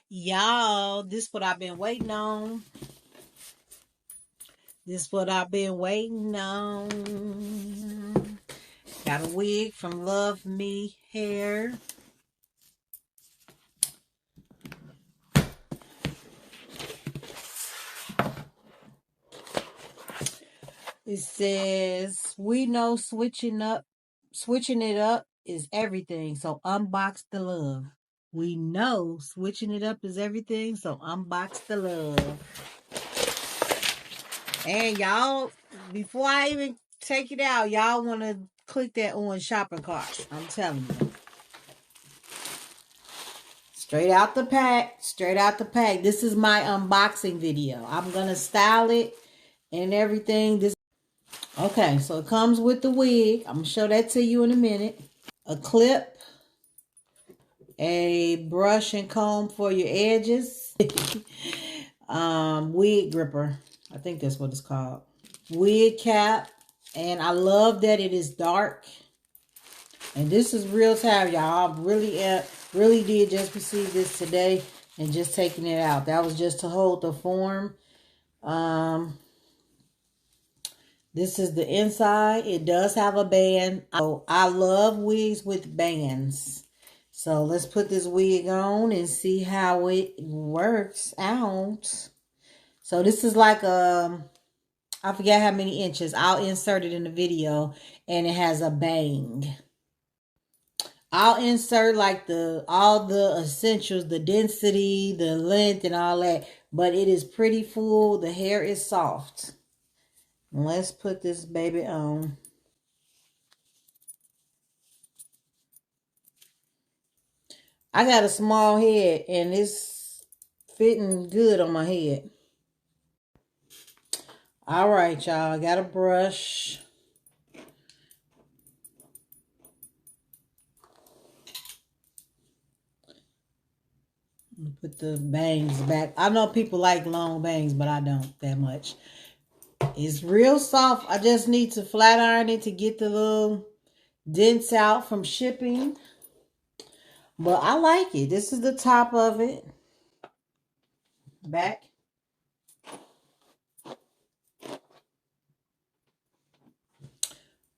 Y'all, this what I've been waiting on. This what I've been waiting on. Got a wig from Love Me Hair. It says, we know switching it up is everything. So unbox the love. We know switching it up is everything. So unbox the love. And y'all, before I even take it out, y'all want to click that on shopping cart. I'm telling you. Straight out the pack. Straight out the pack. This is my unboxing video. I'm going to style it and everything. Okay, so it comes with the wig. I'm going to show that to you in a minute. A clip. A brush and comb for your edges. Wig gripper. I think that's what it's called. Wig cap. And I love that it is dark. And this is real time, y'all. I really did just receive this today and just taking it out. That was just to hold the form. This is the inside. It does have a band. I love wigs with bands. So let's put this wig on and see how it works out. So this is like I forget how many inches. I'll insert it in the video, and it has a bang. I'll insert like all the essentials, the density, the length, and all that. But it is pretty full. The hair is soft. Let's put this baby on. I got a small head, and it's fitting good on my head. All right, y'all. I got a brush. Put the bangs back. I know people like long bangs, but I don't that much. It's real soft. I just need to flat iron it to get the little dents out from shipping. But I like it. This is the top of it. Back.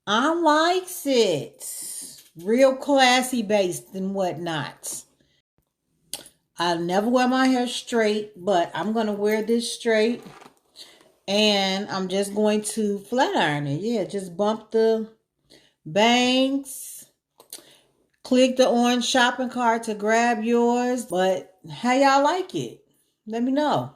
I likes it. Real classy based and whatnot. I never wear my hair straight, but I'm going to wear this straight. And I'm just going to flat iron it. Yeah, just bump the bangs. Click the orange shopping cart to grab yours. But how y'all like it? Let me know.